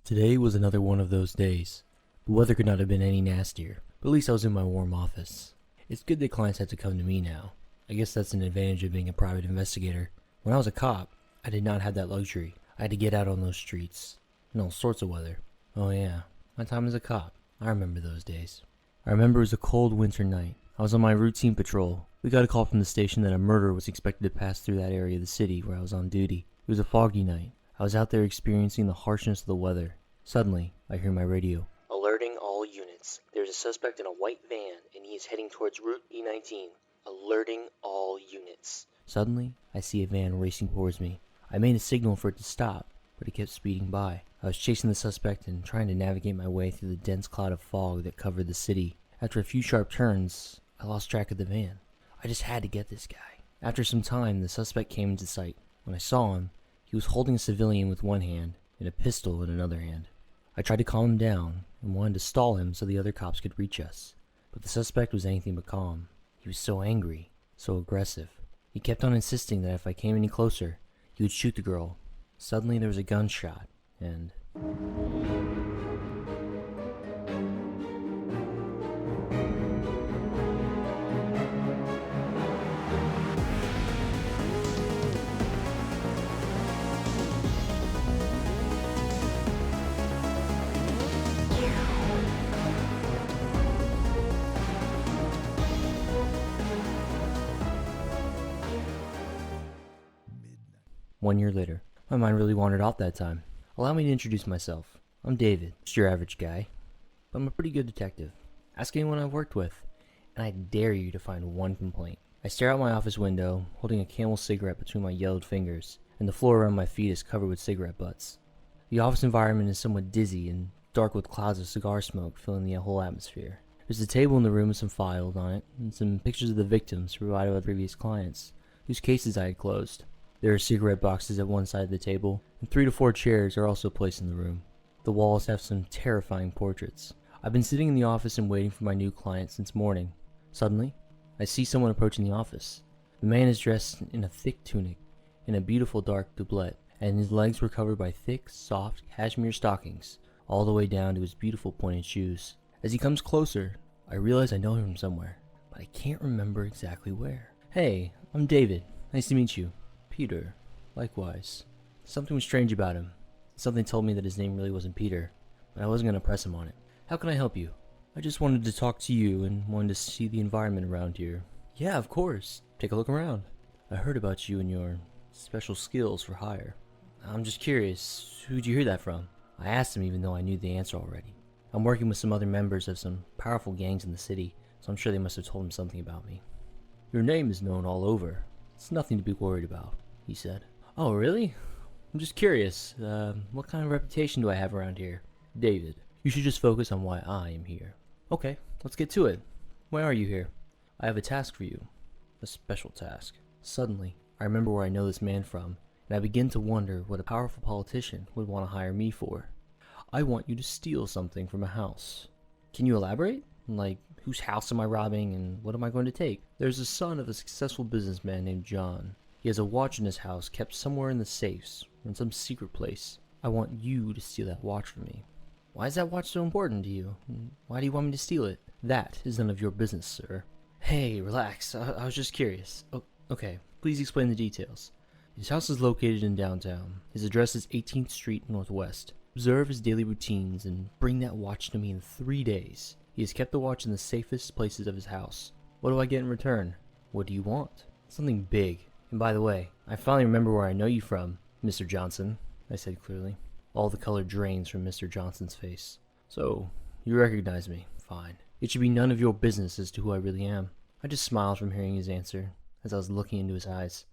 Today was another one of those days. The weather could not have been any nastier, but at least I was in my warm office. It's good that clients have to come to me now. I guess that's an advantage of being a private investigator. When I was a cop, I did not have that luxury. I had to get out on those streets, in all sorts of weather. Oh yeah, my time as a cop. I remember those days. I remember it was a cold winter night. I was on my routine patrol. We got a call from the station that a murderer was expected to pass through that area of the city where I was on duty. It was a foggy night. I was out there experiencing the harshness of the weather. Suddenly, I hear my radio. Alerting all units. There's a suspect in a white van, and he is heading towards Route E19. Alerting all units. Suddenly, I see a van racing towards me. I made a signal for it to stop, but it kept speeding by. I was chasing the suspect and trying to navigate my way through the dense cloud of fog that covered the city. After a few sharp turns, I lost track of the van. I just had to get this guy. After some time, the suspect came into sight. When I saw him, he was holding a civilian with one hand and a pistol in another hand. I tried to calm him down and wanted to stall him so the other cops could reach us. But the suspect was anything but calm. He was so angry, so aggressive. He kept on insisting that if I came any closer, he would shoot the girl. Suddenly there was a gunshot, and... 1 year later. My mind really wandered off that time. Allow me to introduce myself. I'm David, just your average guy, but I'm a pretty good detective. Ask anyone I've worked with, and I dare you to find one complaint. I stare out my office window, holding a Camel cigarette between my yellowed fingers, and the floor around my feet is covered with cigarette butts. The office environment is somewhat dizzy and dark with clouds of cigar smoke filling the whole atmosphere. There's a table in the room with some files on it, and some pictures of the victims provided by previous clients, whose cases I had closed. There are cigarette boxes at one side of the table, and 3 to 4 chairs are also placed in the room. The walls have some terrifying portraits. I've been sitting in the office and waiting for my new client since morning. Suddenly, I see someone approaching the office. The man is dressed in a thick tunic, in a beautiful dark doublet, and his legs were covered by thick, soft cashmere stockings, all the way down to his beautiful pointed shoes. As he comes closer, I realize I know him from somewhere, but I can't remember exactly where. Hey, I'm David. Nice to meet you. Peter. Likewise. Something was strange about him. Something told me that his name really wasn't Peter, but I wasn't going to press him on it. How can I help you? I just wanted to talk to you and wanted to see the environment around here. Yeah, of course. Take a look around. I heard about you and your special skills for hire. I'm just curious, who'd you hear that from? I asked him even though I knew the answer already. I'm working with some other members of some powerful gangs in the city, so I'm sure they must have told him something about me. Your name is known all over. It's nothing to be worried about, he said. Oh, really? I'm just curious. What kind of reputation do I have around here? David, you should just focus on why I am here. Okay, let's get to it. Why are you here? I have a task for you. A special task. Suddenly, I remember where I know this man from, and I begin to wonder what a powerful politician would want to hire me for. I want you to steal something from a house. Can you elaborate? Like, whose house am I robbing and what am I going to take? There's a son of a successful businessman named John. He has a watch in his house kept somewhere in the safes or in some secret place. I want you to steal that watch from me. Why is that watch so important to you? Why do you want me to steal it? That is none of your business, sir. Hey, relax. I was just curious. Oh, okay, please explain the details. His house is located in downtown. His address is 18th Street Northwest. Observe his daily routines and bring that watch to me in 3 days. He has kept the watch in the safest places of his house. What do I get in return? What do you want? Something big. And by the way, I finally remember where I know you from, Mr. Johnson, I said clearly. All the color drains from Mr. Johnson's face. So, you recognize me. Fine. It should be none of your business as to who I really am. I just smiled from hearing his answer, as I was looking into his eyes.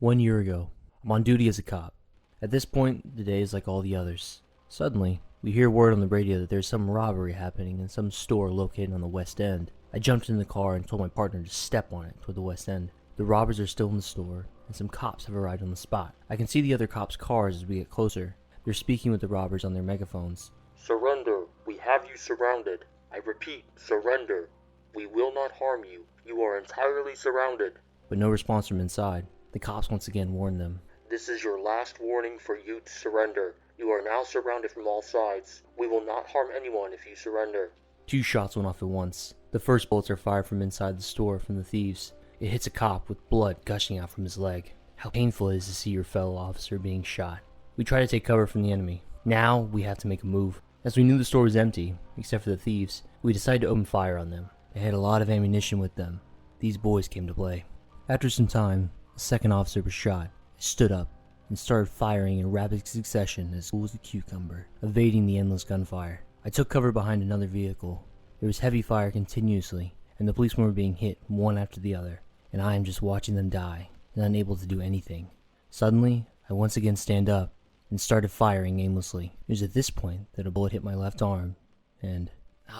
One year ago, I'm on duty as a cop. At this point, the day is like all the others. Suddenly, We hear word on the radio that there's some robbery happening in some store located on the West End. I jumped in the car and told my partner to step on it toward the West End. The robbers are still in the store, and some cops have arrived on the spot. I can see the other cops' cars as we get closer. They're speaking with the robbers on their megaphones. Surrender. We have you surrounded. I repeat, surrender. We will not harm you. You are entirely surrounded. But no response from inside. The cops once again warn them. This is your last warning for you to surrender. You are now surrounded from all sides. We will not harm anyone if you surrender. 2 shots went off at once. The first bullets are fired from inside the store from the thieves. It hits a cop with blood gushing out from his leg. How painful it is to see your fellow officer being shot. We try to take cover from the enemy. Now we have to make a move. As we knew the store was empty, except for the thieves, we decided to open fire on them. They had a lot of ammunition with them. These boys came to play. After some time, the second officer was shot. I stood up and started firing in rapid succession as cool as a cucumber, evading the endless gunfire. I took cover behind another vehicle. There was heavy fire continuously, and the policemen were being hit one after the other, and I am just watching them die and unable to do anything. Suddenly, I once again stand up and started firing aimlessly. It was at this point that a bullet hit my left arm, and...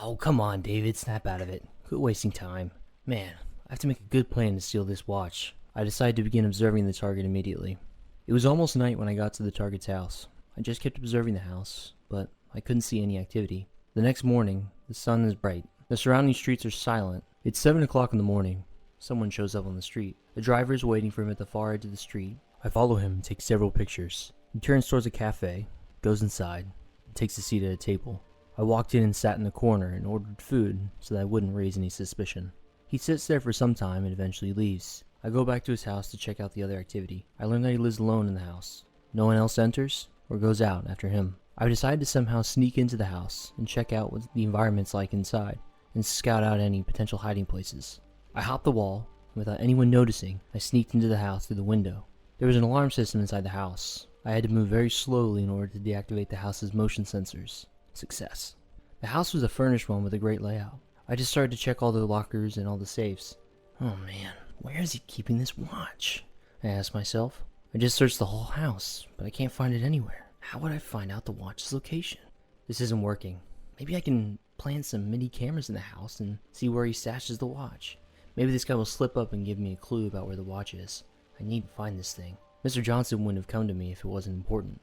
Oh, come on, David, snap out of it. Quit wasting time. Man, I have to make a good plan to steal this watch. I decided to begin observing the target immediately. It was almost night when I got to the target's house. I just kept observing the house, but I couldn't see any activity. The next morning, the sun is bright. The surrounding streets are silent. It's 7 o'clock in the morning. Someone shows up on the street. The driver is waiting for him at the far edge of the street. I follow him and take several pictures. He turns towards a cafe, goes inside, and takes a seat at a table. I walked in and sat in the corner and ordered food so that I wouldn't raise any suspicion. He sits there for some time and eventually leaves. I go back to his house to check out the other activity. I learn that he lives alone in the house. No one else enters or goes out after him. I've decided to somehow sneak into the house and check out what the environment's like inside and scout out any potential hiding places. I hopped the wall, and without anyone noticing, I sneaked into the house through the window. There was an alarm system inside the house. I had to move very slowly in order to deactivate the house's motion sensors. Success. The house was a furnished one with a great layout. I just started to check all the lockers and all the safes. Oh man, where is he keeping this watch? I asked myself. I just searched the whole house, but I can't find it anywhere. How would I find out the watch's location? This isn't working. Maybe I can plant some mini cameras in the house and see where he stashes the watch. Maybe this guy will slip up and give me a clue about where the watch is. I need to find this thing. Mr. Johnson wouldn't have come to me if it wasn't important.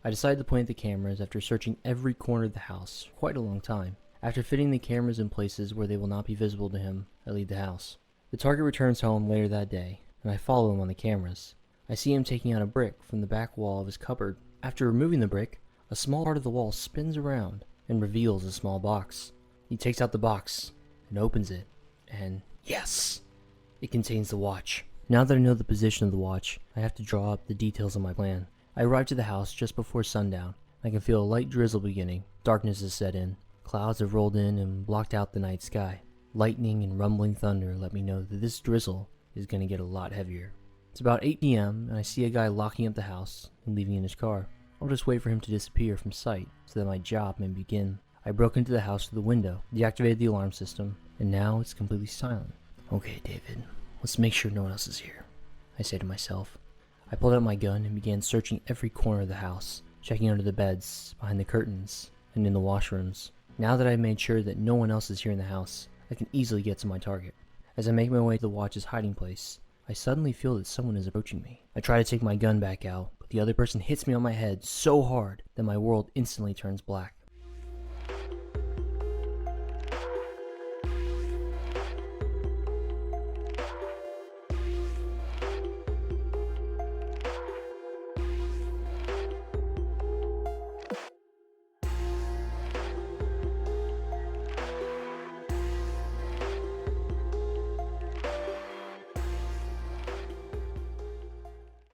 I decided to plant the cameras after searching every corner of the house for quite a long time. After fitting the cameras in places where they will not be visible to him, I leave the house. The target returns home later that day, and I follow him on the cameras. I see him taking out a brick from the back wall of his cupboard. After removing the brick, a small part of the wall spins around and reveals a small box. He takes out the box and opens it, and yes! It contains the watch. Now that I know the position of the watch, I have to draw up the details of my plan. I arrive to the house just before sundown. I can feel a light drizzle beginning. Darkness has set in. Clouds have rolled in and blocked out the night sky. Lightning and rumbling thunder let me know that this drizzle is going to get a lot heavier. It's about 8 p.m. and I see a guy locking up the house and leaving in his car. I'll just wait for him to disappear from sight so that my job may begin. I broke into the house through the window, deactivated the alarm system, and now it's completely silent. Okay, David, let's make sure no one else is here, I say to myself. I pulled out my gun and began searching every corner of the house, checking under the beds, behind the curtains, and in the washrooms. Now that I've made sure that no one else is here in the house, I can easily get to my target. As I make my way to the watch's hiding place, I suddenly feel that someone is approaching me. I try to take my gun back out, but the other person hits me on my head so hard that my world instantly turns black.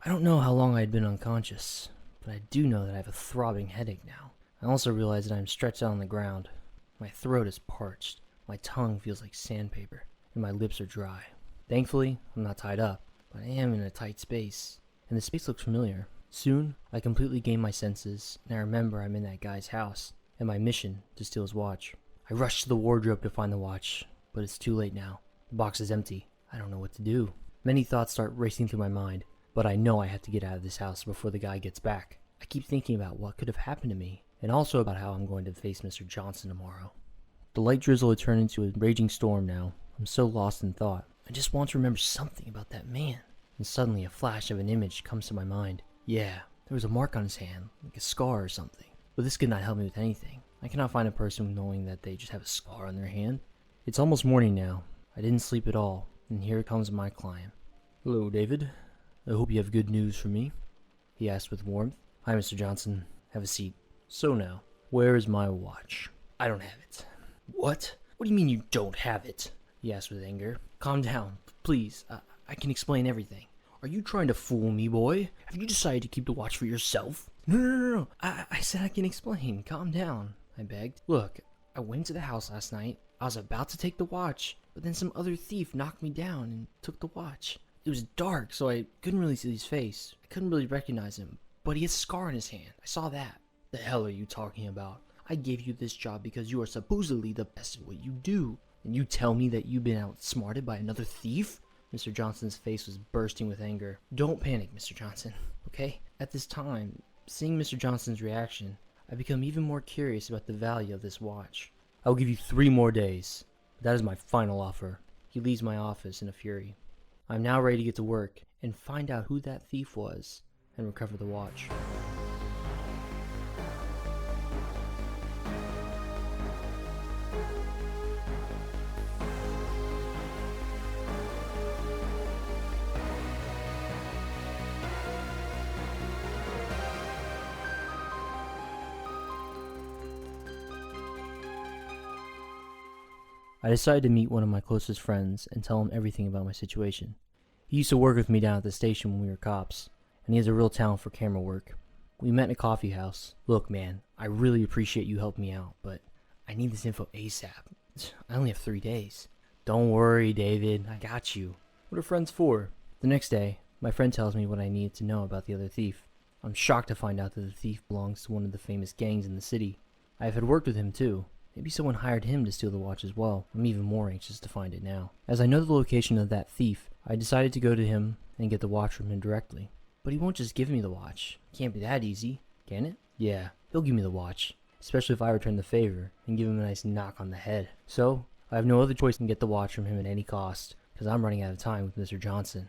I don't know how long I had been unconscious, but I do know that I have a throbbing headache now. I also realize that I am stretched out on the ground. My throat is parched, my tongue feels like sandpaper, and my lips are dry. Thankfully, I'm not tied up, but I am in a tight space, and the space looks familiar. Soon, I completely gain my senses, and I remember I'm in that guy's house, and my mission to steal his watch. I rush to the wardrobe to find the watch, but it's too late now. The box is empty. I don't know what to do. Many thoughts start racing through my mind. But I know I have to get out of this house before the guy gets back. I keep thinking about what could have happened to me and also about how I'm going to face Mr. Johnson tomorrow. The light drizzle had turned into a raging storm now. I'm so lost in thought. I just want to remember something about that man. And suddenly a flash of an image comes to my mind. Yeah, there was a mark on his hand, like a scar or something. But this could not help me with anything. I cannot find a person knowing that they just have a scar on their hand. It's almost morning now. I didn't sleep at all, and here comes my client. Hello, David. I hope you have good news for me, he asked with warmth. Hi, Mr. Johnson. Have a seat. So now, where is my watch? I don't have it. What? What do you mean you don't have it? He asked with anger. Calm down, please. I can explain everything. Are you trying to fool me, boy? Have you decided to keep the watch for yourself? No. I said I can explain. Calm down, I begged. Look, I went to the house last night. I was about to take the watch, but then some other thief knocked me down and took the watch. It was dark, so I couldn't really see his face. I couldn't really recognize him, but he has a scar on his hand. I saw that. The hell are you talking about? I gave you this job because you are supposedly the best at what you do. And you tell me that you've been outsmarted by another thief? Mr. Johnson's face was bursting with anger. Don't panic, Mr. Johnson, okay? At this time, seeing Mr. Johnson's reaction, I become even more curious about the value of this watch. I will give you 3 more days. That is my final offer. He leaves my office in a fury. I'm now ready to get to work and find out who that thief was and recover the watch. I decided to meet one of my closest friends and tell him everything about my situation. He used to work with me down at the station when we were cops, and he has a real talent for camera work. We met in a coffee house. Look, man, I really appreciate you helping me out, but I need this info ASAP. I only have 3 days. Don't worry, David, I got you. What are friends for? The next day, my friend tells me what I needed to know about the other thief. I'm shocked to find out that the thief belongs to one of the famous gangs in the city. I have had worked with him too. Maybe someone hired him to steal the watch as well. I'm even more anxious to find it now. As I know the location of that thief, I decided to go to him and get the watch from him directly. But he won't just give me the watch. Can't be that easy, can it? Yeah, he'll give me the watch, especially if I return the favor and give him a nice knock on the head. So, I have no other choice than get the watch from him at any cost, because I'm running out of time with Mr. Johnson.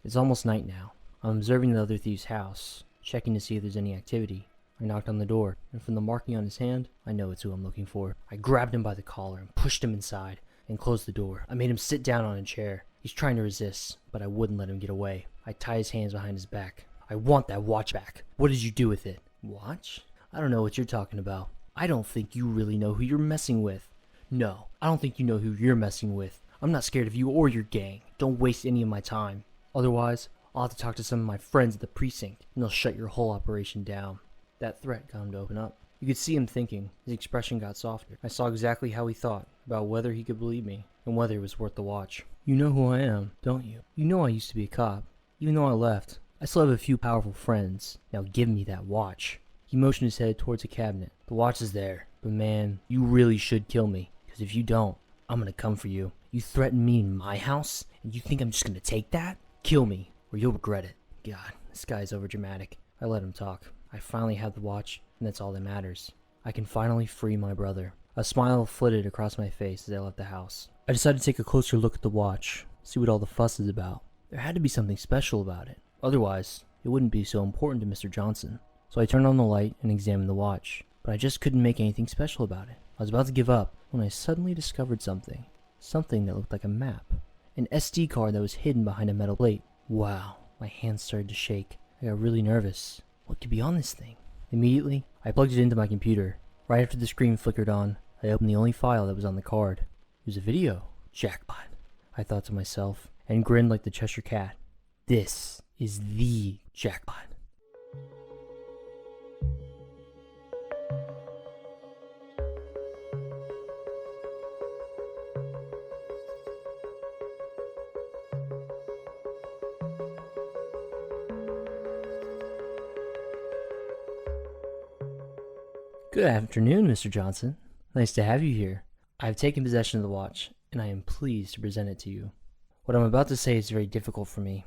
It's almost night now. I'm observing the other thief's house, checking to see if there's any activity. I knocked on the door, and from the marking on his hand, I know it's who I'm looking for. I grabbed him by the collar and pushed him inside, and closed the door. I made him sit down on a chair. He's trying to resist, but I wouldn't let him get away. I tied his hands behind his back. I want that watch back. What did you do with it? Watch? I don't know what you're talking about. I don't think you really know who you're messing with. No, I don't think you know who you're messing with. I'm not scared of you or your gang. Don't waste any of my time. Otherwise, I'll have to talk to some of my friends at the precinct, and they'll shut your whole operation down. That threat got him to open up. You could see him thinking. His expression got softer. I saw exactly how he thought, about whether he could believe me, and whether it was worth the watch. You know who I am, don't you? You know I used to be a cop. Even though I left, I still have a few powerful friends. Now give me that watch. He motioned his head towards a cabinet. The watch is there, but man, you really should kill me, because if you don't, I'm gonna come for you. You threatened me in my house, and you think I'm just gonna take that? Kill me, or you'll regret it. God, this guy's overdramatic. I let him talk. I finally have the watch, and that's all that matters. I can finally free my brother. A smile flitted across my face as I left the house. I decided to take a closer look at the watch, see what all the fuss is about. There had to be something special about it. Otherwise, it wouldn't be so important to Mr. Johnson. So I turned on the light and examined the watch, but I just couldn't make anything special about it. I was about to give up when I suddenly discovered something. Something that looked like a map. An SD card that was hidden behind a metal plate. Wow, my hands started to shake. I got really nervous. What could be on this thing? Immediately, I plugged it into my computer. Right after the screen flickered on, I opened the only file that was on the card. It was a video. Jackpot, I thought to myself, and grinned like the Cheshire Cat. This is the jackpot. Good afternoon, Mr. Johnson. Nice to have you here. I have taken possession of the watch, and I am pleased to present it to you. What I'm about to say is very difficult for me.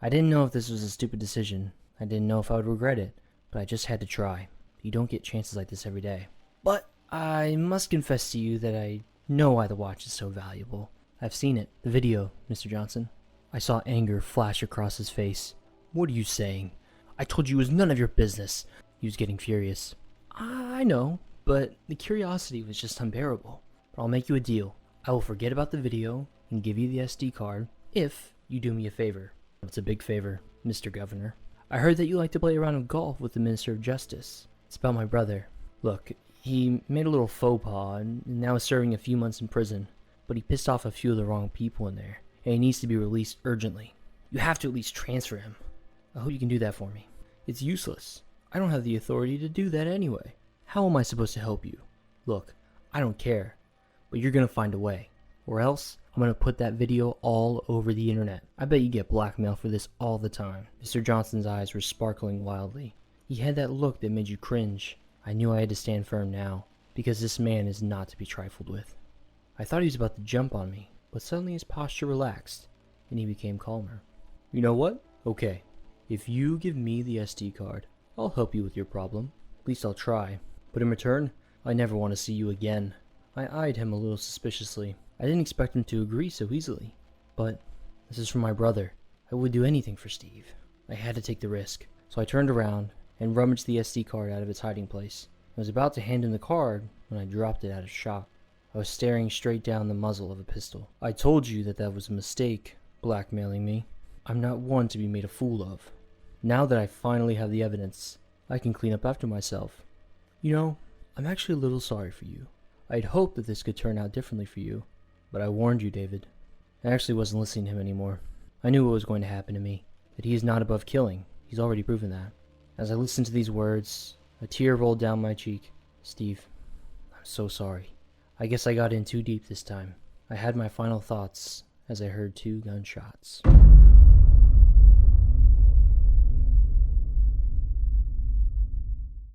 I didn't know if this was a stupid decision. I didn't know if I would regret it, but I just had to try. You don't get chances like this every day. But I must confess to you that I know why the watch is so valuable. I've seen it. The video, Mr. Johnson. I saw anger flash across his face. What are you saying? I told you it was none of your business. He was getting furious. I know, but the curiosity was just unbearable. But I'll make you a deal. I will forget about the video and give you the SD card if you do me a favor. It's a big favor, Mr. Governor. I heard that you like to play a round of golf with the Minister of Justice. It's about my brother. Look, he made a little faux pas and now is serving a few months in prison, but he pissed off a few of the wrong people in there, and he needs to be released urgently. You have to at least transfer him. I hope you can do that for me. It's useless. I don't have the authority to do that anyway. How am I supposed to help you? Look, I don't care, but you're gonna find a way. Or else, I'm gonna put that video all over the internet. I bet you get blackmail for this all the time. Mr. Johnson's eyes were sparkling wildly. He had that look that made you cringe. I knew I had to stand firm now, because this man is not to be trifled with. I thought he was about to jump on me, but suddenly his posture relaxed, and he became calmer. You know what? Okay. If you give me the SD card, I'll help you with your problem. At least I'll try. But in return, I never want to see you again. I eyed him a little suspiciously. I didn't expect him to agree so easily. But this is for my brother. I would do anything for Steve. I had to take the risk. So I turned around and rummaged the SD card out of its hiding place. I was about to hand him the card when I dropped it out of shock. I was staring straight down the muzzle of a pistol. I told you that was a mistake, blackmailing me. I'm not one to be made a fool of. Now that I finally have the evidence, I can clean up after myself. You know, I'm actually a little sorry for you. I'd hoped that this could turn out differently for you, but I warned you, David. I actually wasn't listening to him anymore. I knew what was going to happen to me, that he is not above killing. He's already proven that. As I listened to these words, a tear rolled down my cheek. Steve, I'm so sorry. I guess I got in too deep this time. I had my final thoughts as I heard 2 gunshots.